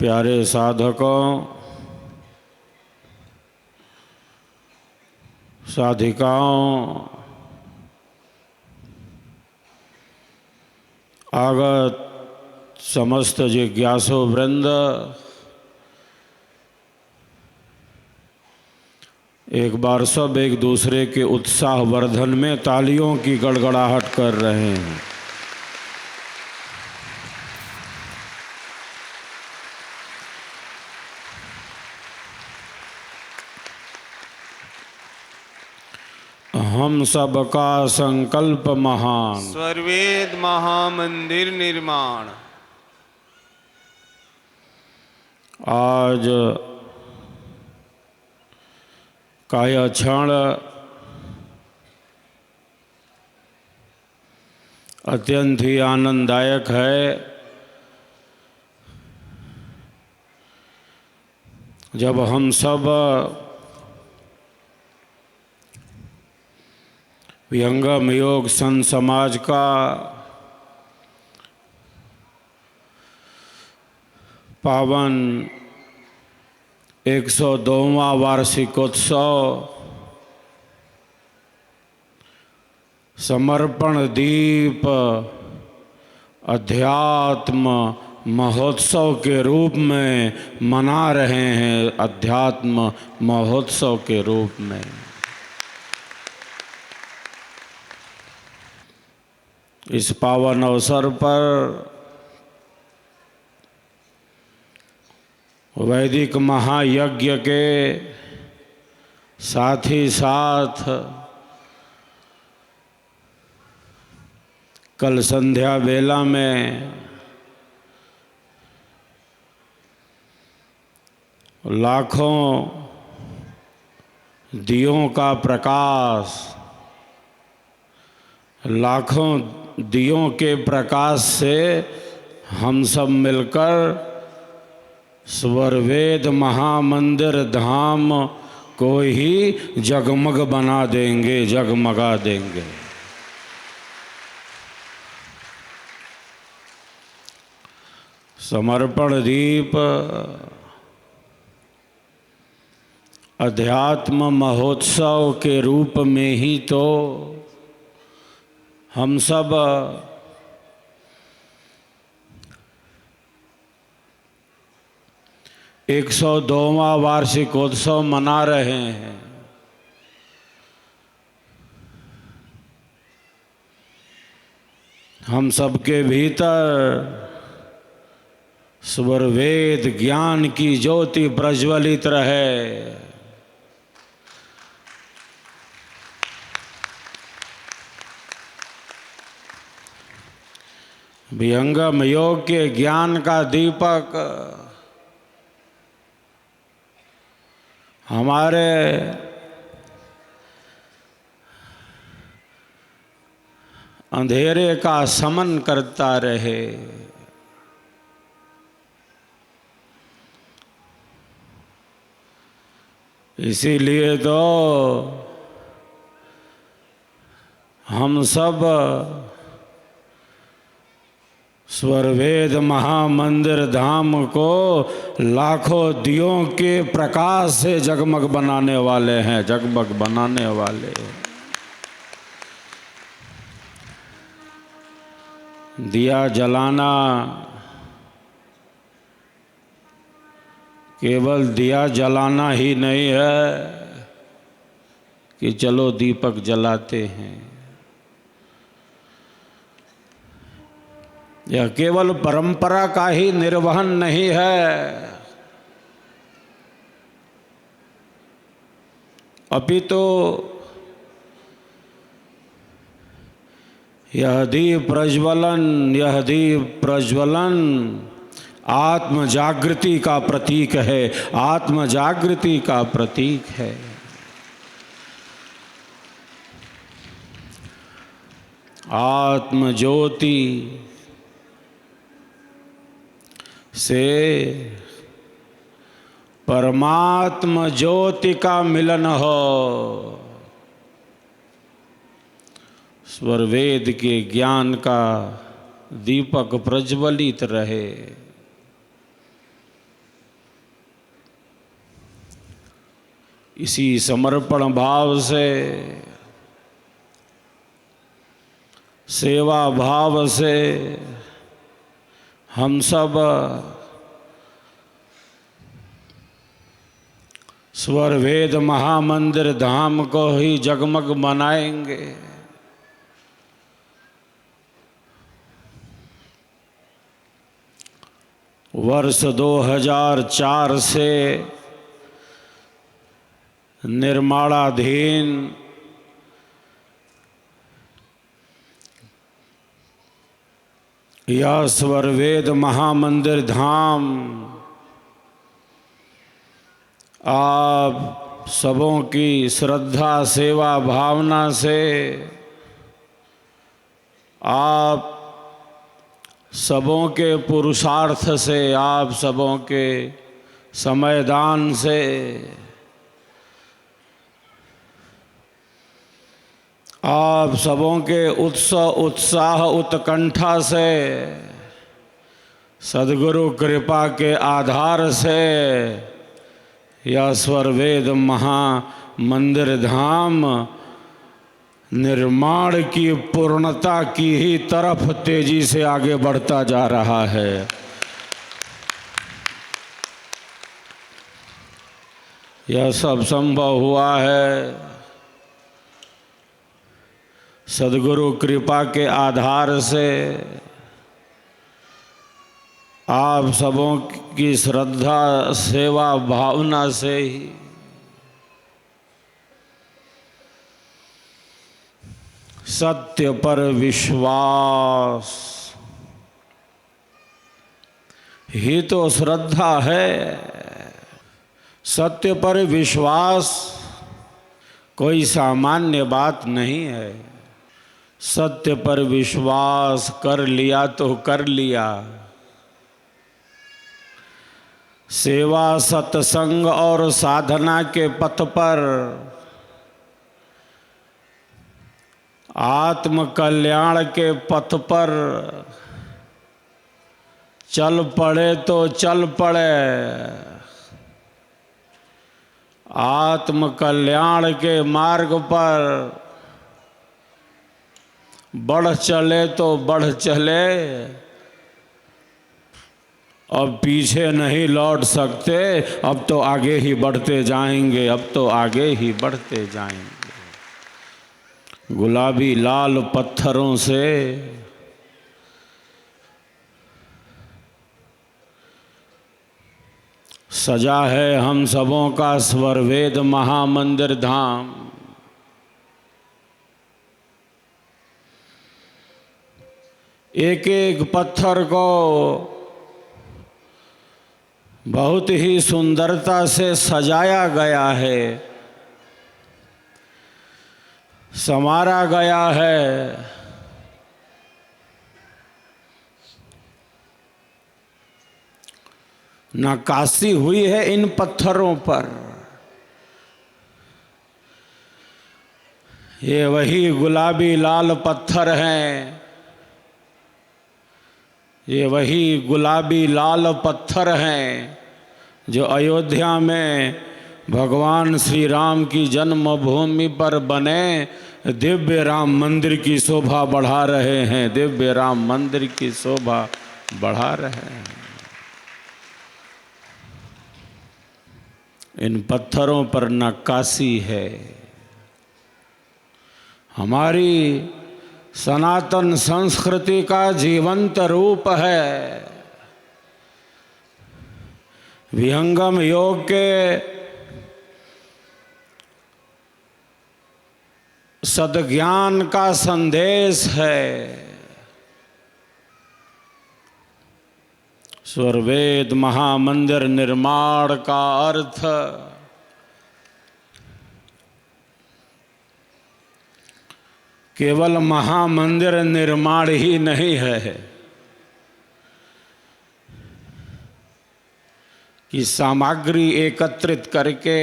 प्यारे साधकों, साधिकाओं, आगत समस्त जिज्ञासु वृंद, एक बार सब एक दूसरे के उत्साह वर्धन में तालियों की गड़गड़ाहट कर रहे हैं। हम सब का संकल्प महान, स्वर्वेद महामंदिर निर्माण। आज का यह क्षण अत्यंत ही आनंददायक है, जब हम सब विहंगम योग संत समाज का पावन 102वां वार्षिकोत्सव समर्पण दीप अध्यात्म महोत्सव के रूप में मना रहे हैं। अध्यात्म महोत्सव के रूप में इस पावन अवसर पर वैदिक महायज्ञ के साथ ही साथ कल संध्या वेला में लाखों दियों का प्रकाश, लाखों दियों के प्रकाश से हम सब मिलकर स्वर्वेद महामंदिर धाम को ही जगमग बना देंगे, जगमगा देंगे। समर्पण दीप अध्यात्म महोत्सव के रूप में ही तो हम सब 102वां वार्षिकोत्सव मना रहे हैं। हम सबके भीतर स्वर्वेद ज्ञान की ज्योति प्रज्वलित रहे। विहंगम योग के ज्ञान का दीपक हमारे अंधेरे का शमन करता रहे। इसीलिए तो हम सब स्वर्वेद महामंदिर धाम को लाखों दियों के प्रकाश से जगमग बनाने वाले हैं, जगमग बनाने वाले हैं। दिया जलाना केवल दिया जलाना ही नहीं है कि चलो दीपक जलाते हैं। यह केवल परंपरा का ही निर्वहन नहीं है, अपितु यह दीप प्रज्वलन आत्म जागृति का प्रतीक है, आत्म जागृति का प्रतीक है। आत्म ज्योति से परमात्म ज्योति का मिलन हो, स्वरवेद के ज्ञान का दीपक प्रज्वलित रहे। इसी समर्पण भाव से, सेवा भाव से हम सब स्वर वेद महामंदिर धाम को ही जगमग बनाएंगे। वर्ष 2004 से निर्माणाधीन यह स्वर वेद महामंदिर धाम आप सबों की श्रद्धा सेवा भावना से, आप सबों के पुरुषार्थ से, आप सबों के समयदान से आप सबों के उत्साह उत्कंठा से, सद्गुरु कृपा के आधार से यह स्वर वेद महामंदिर धाम निर्माण की पूर्णता की ही तरफ तेजी से आगे बढ़ता जा रहा है। यह सब संभव हुआ है सद्गुरु कृपा के आधार से, आप सबों की श्रद्धा सेवा भावना से ही। सत्य पर विश्वास ही तो श्रद्धा है। सत्य पर विश्वास कोई सामान्य बात नहीं है। सत्य पर विश्वास कर लिया तो कर लिया। सेवा सत्संग और साधना के पथ पर, आत्म कल्याण के पथ पर चल पड़े तो चल पड़े। आत्म कल्याण के मार्ग पर बढ़ चले तो बढ़ चले। अब पीछे नहीं लौट सकते, अब तो आगे ही बढ़ते जाएंगे, अब तो आगे ही बढ़ते जाएंगे। गुलाबी लाल पत्थरों से सजा है हम सबों का स्वर वेद महामंदिर धाम। एक एक पत्थर को बहुत ही सुंदरता से सजाया गया है, संवारा गया है। नक्काशी हुई है इन पत्थरों पर। ये वही गुलाबी लाल पत्थर हैं, ये वही गुलाबी लाल पत्थर हैं जो अयोध्या में भगवान श्री राम की जन्मभूमि पर बने दिव्य राम मंदिर की शोभा बढ़ा रहे हैं। दिव्य राम मंदिर की शोभा बढ़ा रहे हैं। इन पत्थरों पर नक्काशी है। हमारी सनातन संस्कृति का जीवंत रूप है। विहंगम योग के सद्ज्ञान का संदेश है। स्वर वेद महामंदिर निर्माण का अर्थ केवल महामंदिर निर्माण ही नहीं है कि सामग्री एकत्रित करके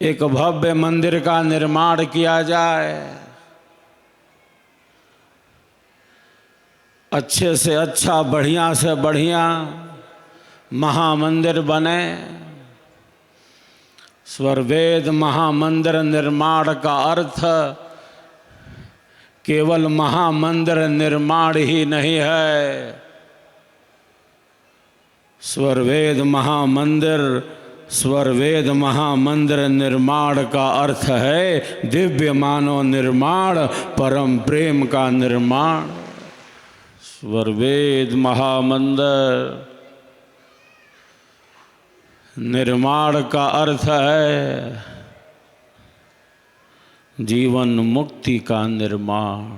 एक भव्य मंदिर का निर्माण किया जाए, अच्छे से अच्छा बढ़िया से बढ़िया महामंदिर बने। स्वरवेद महामंदिर निर्माण का अर्थ केवल महामंदिर निर्माण ही नहीं है। स्वरवेद महामंदिर निर्माण का अर्थ है दिव्य मानव निर्माण, परम प्रेम का निर्माण। स्वरवेद महामंदिर निर्माण का अर्थ है जीवन मुक्ति का निर्माण।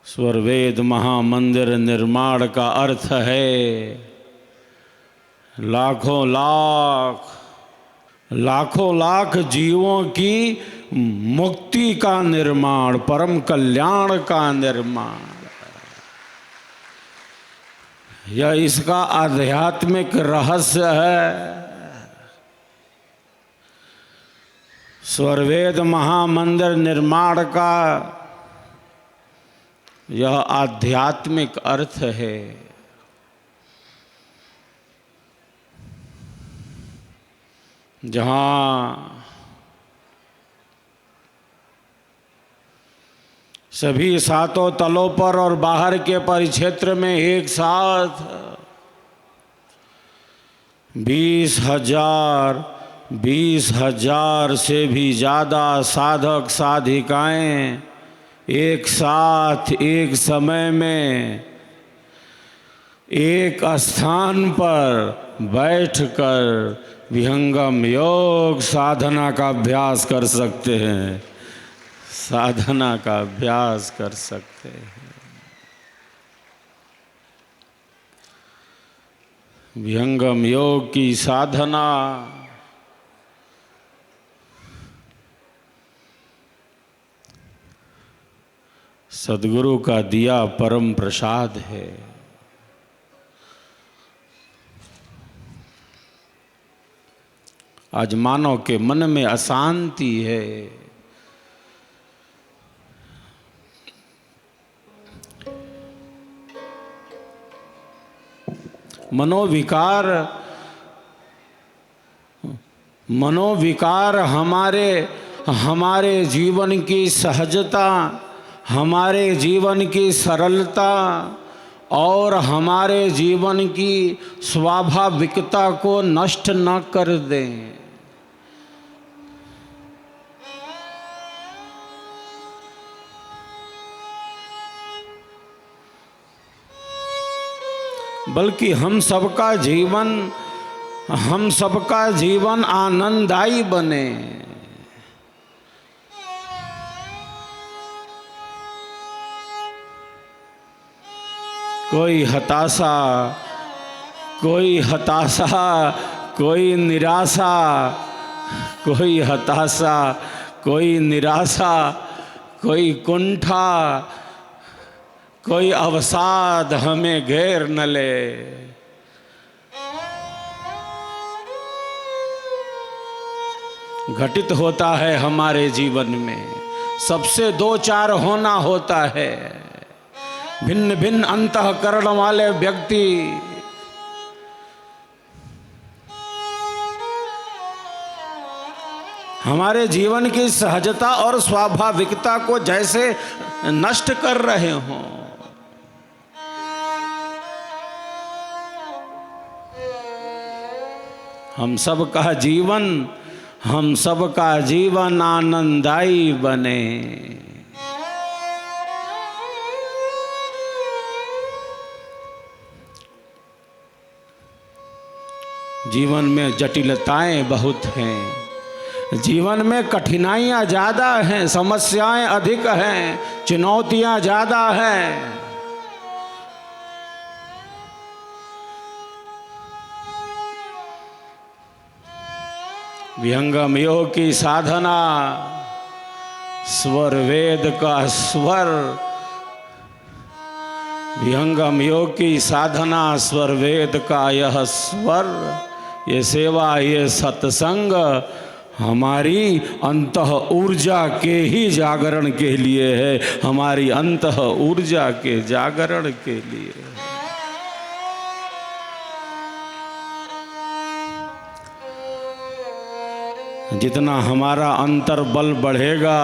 स्वरवेद महामंदिर निर्माण का अर्थ है लाखों लाख जीवों की मुक्ति का निर्माण, परम कल्याण का निर्माण। यह इसका आध्यात्मिक रहस्य है। स्वरवेद महामंदिर निर्माण का यह आध्यात्मिक अर्थ है। जहाँ सभी सातों तलों पर और बाहर के परिक्षेत्र में एक साथ 20,000 से भी ज़्यादा साधक साधिकाएं एक साथ एक समय में एक स्थान पर बैठकर विहंगम योग साधना का अभ्यास कर सकते हैं। साधना का अभ्यास कर सकते हैं। विहंगम योग की साधना सद्गुरु का दिया परम प्रसाद है। आज मानव के मन में अशांति है। मनोविकार हमारे जीवन की सहजता, हमारे जीवन की सरलता और हमारे जीवन की स्वाभाविकता को नष्ट न कर दें। बल्कि हम सबका जीवन आनंददायी बने। कोई हताशा, कोई निराशा, कोई कुंठा, कोई अवसाद हमें घेर न ले। घटित होता है हमारे जीवन में, सबसे दो चार होना होता है। भिन्न भिन्न अंतःकरण वाले व्यक्ति हमारे जीवन की सहजता और स्वाभाविकता को जैसे नष्ट कर रहे हों। हम सबका जीवन आनंददायी बने। जीवन में जटिलताएं बहुत हैं, जीवन में कठिनाइयां ज़्यादा हैं, समस्याएं अधिक हैं, चुनौतियां ज़्यादा हैं। विहंगम योग की साधना, स्वर वेद का स्वर, विहंगम योग की साधना, स्वर वेद का यह स्वर, ये सेवा, ये सत्संग हमारी अंतः ऊर्जा के ही जागरण के लिए है, हमारी अंतः ऊर्जा के जागरण के लिए। जितना हमारा अंतर बल बढ़ेगा,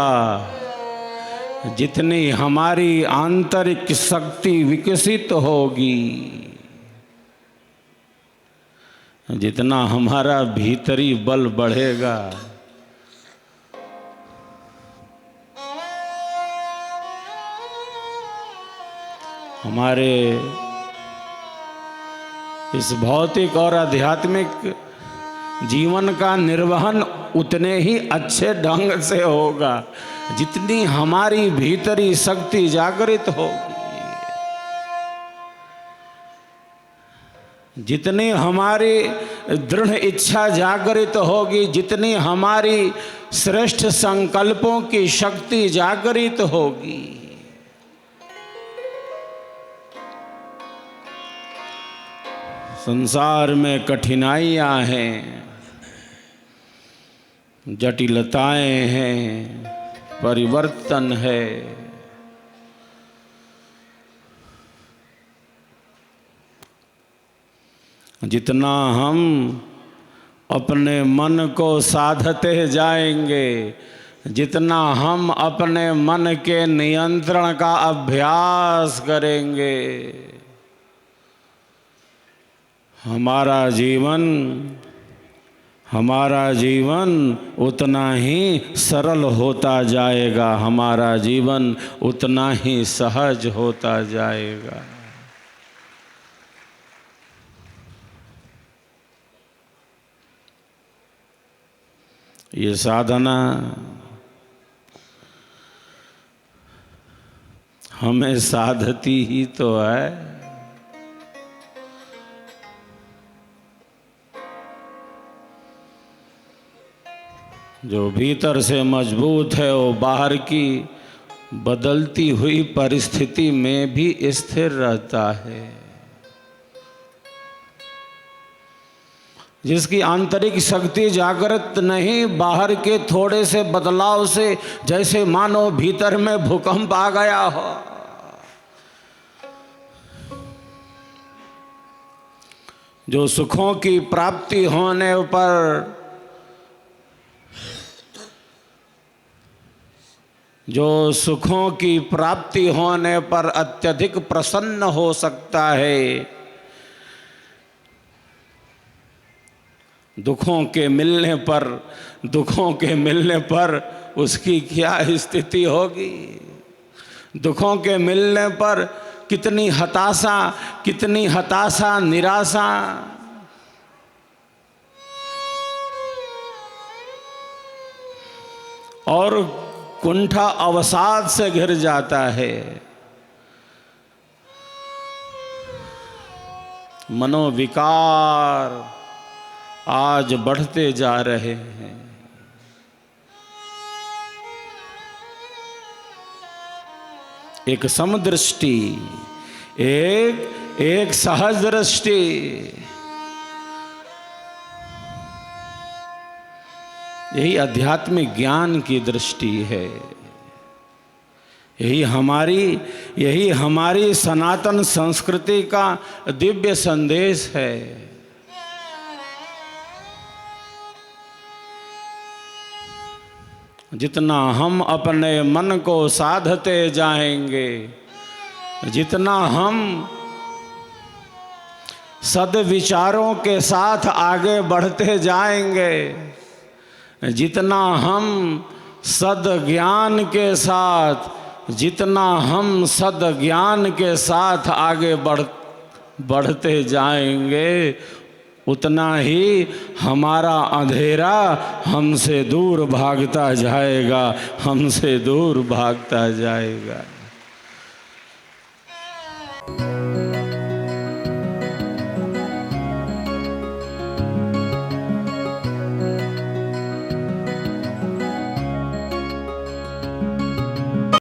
जितनी हमारी आंतरिक शक्ति विकसित होगी, जितना हमारा भीतरी बल बढ़ेगा, हमारे इस भौतिक और आध्यात्मिक जीवन का निर्वहन उतने ही अच्छे ढंग से होगा जितनी हमारी भीतरी शक्ति जागृत होगी, जितनी हमारी दृढ़ इच्छा जागृत होगी, जितनी हमारी श्रेष्ठ संकल्पों की शक्ति जागृत होगी। संसार में कठिनाइयाँ हैं, जटिलताएं हैं, परिवर्तन है, जितना हम अपने मन को साधते जाएंगे, जितना हम अपने मन के नियंत्रण का अभ्यास करेंगे, हमारा जीवन उतना ही सरल होता जाएगा, हमारा जीवन उतना ही सहज होता जाएगा। ये साधना हमें साधती ही तो है। जो भीतर से मजबूत है वो बाहर की बदलती हुई परिस्थिति में भी स्थिर रहता है। जिसकी आंतरिक शक्ति जागृत नहीं, बाहर के थोड़े से बदलाव से जैसे मानो भीतर में भूकंप आ गया हो, जो सुखों की प्राप्ति होने पर अत्यधिक प्रसन्न हो सकता है, दुखों के मिलने पर उसकी क्या स्थिति होगी। दुखों के मिलने पर कितनी हताशा, निराशा, और कुंठा अवसाद से घिर जाता है। मनोविकार आज बढ़ते जा रहे हैं। एक समदृष्टि, एक सहज दृष्टि, यही आध्यात्मिक ज्ञान की दृष्टि है। यही हमारी सनातन संस्कृति का दिव्य संदेश है। जितना हम अपने मन को साधते जाएंगे, जितना हम सद्विचारों के साथ आगे बढ़ते जाएंगे, जितना हम सद्ज्ञान के साथ आगे बढ़ते जाएंगे, उतना ही हमारा अंधेरा हमसे दूर भागता जाएगा।